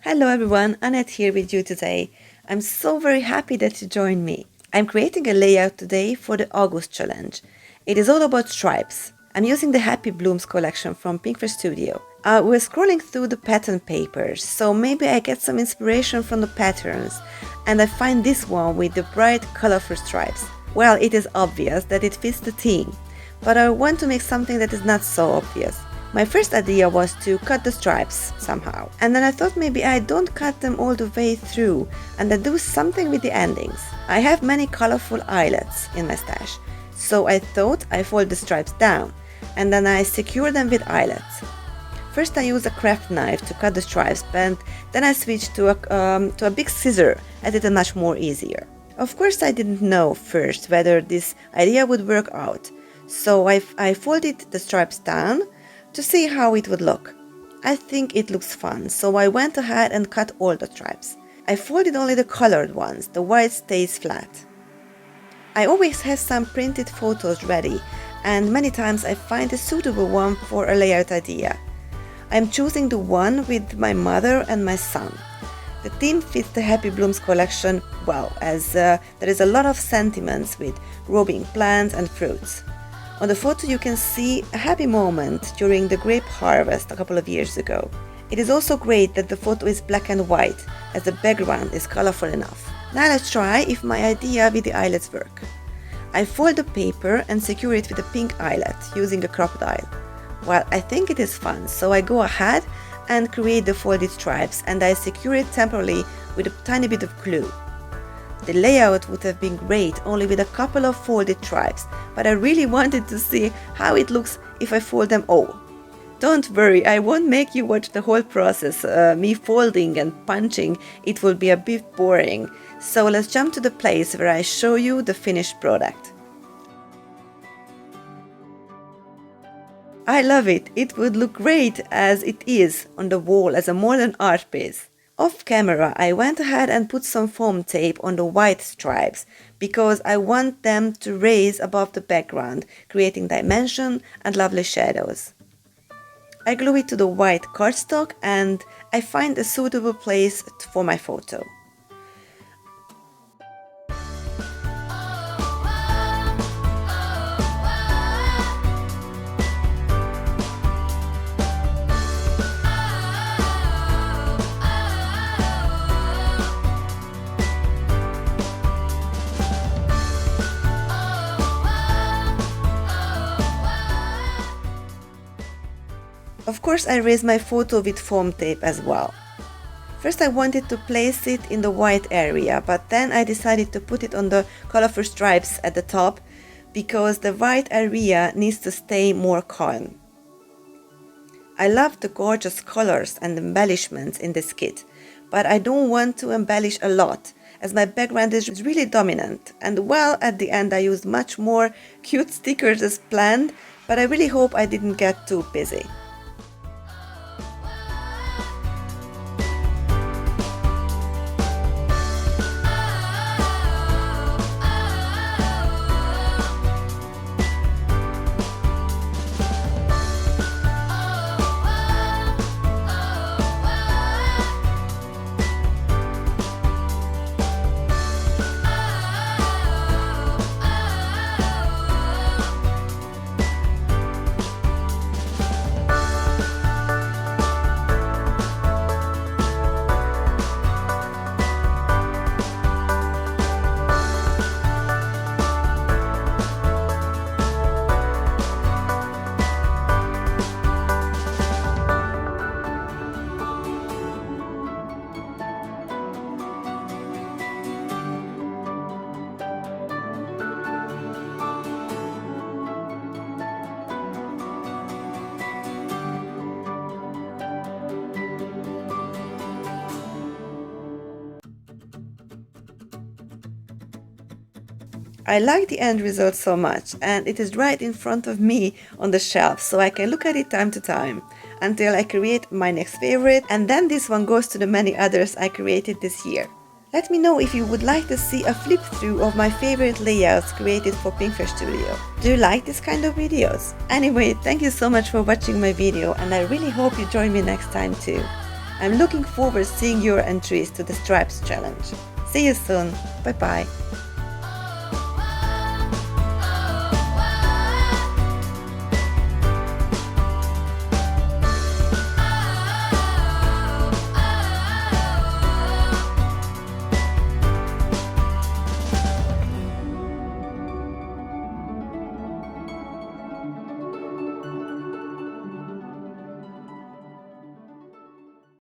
Hello everyone, Annette here with you today. I'm so very happy that you joined me. I'm creating a layout today for the August challenge. It is all about stripes. I'm using the Happy Blooms collection from Pinkfresh Studio. We're scrolling through the pattern papers, so maybe I get some inspiration from the patterns, and I find this one with the bright colorful stripes. Well, it is obvious that it fits the theme, but I want to make something that is not so obvious. My first idea was to cut the stripes somehow, and then I thought maybe I don't cut them all the way through and I do something with the endings. I have many colorful eyelets in my stash, so I thought I fold the stripes down and then I secure them with eyelets. First I use a craft knife to cut the stripes, but then I switched to a big scissor as it is much more easier. Of course I didn't know first whether this idea would work out, so I folded the stripes down to see how it would look. I think it looks fun, so I went ahead and cut all the stripes. I folded only the colored ones, the white stays flat. I always have some printed photos ready, and many times I find a suitable one for a layout idea. I'm choosing the one with my mother and my son. The theme fits the Happy Blooms collection well, as there is a lot of sentiments with growing plants and fruits. On the photo you can see a happy moment during the grape harvest a couple of years ago. It is also great that the photo is black and white, as the background is colorful enough. Now let's try if my idea with the eyelets work. I fold the paper and secure it with a pink eyelet using a crocodile. Well, I think it is fun, so I go ahead and create the folded stripes and I secure it temporarily with a tiny bit of glue. The layout would have been great only with a couple of folded stripes, but I really wanted to see how it looks if I fold them all. Don't worry, I won't make you watch the whole process, me folding and punching, it will be a bit boring. So let's jump to the place where I show you the finished product. I love it, it would look great as it is on the wall as a modern art piece. Off camera, I went ahead and put some foam tape on the white stripes because I want them to raise above the background, creating dimension and lovely shadows. I glue it to the white cardstock and I find a suitable place for my photo. Of course, I raised my photo with foam tape as well. First I wanted to place it in the white area, but then I decided to put it on the colorful stripes at the top because the white area needs to stay more calm. I love the gorgeous colors and embellishments in this kit, but I don't want to embellish a lot as my background is really dominant, and well, at the end I used much more cute stickers as planned, but I really hope I didn't get too busy. I like the end result so much, and it is right in front of me on the shelf, so I can look at it time to time until I create my next favorite, and then this one goes to the many others I created this year. Let me know if you would like to see a flip through of my favorite layouts created for Pinkfresh Studio. Do you like this kind of videos? Anyway, thank you so much for watching my video, and I really hope you join me next time too. I'm looking forward to seeing your entries to the Stripes challenge. See you soon. Bye bye.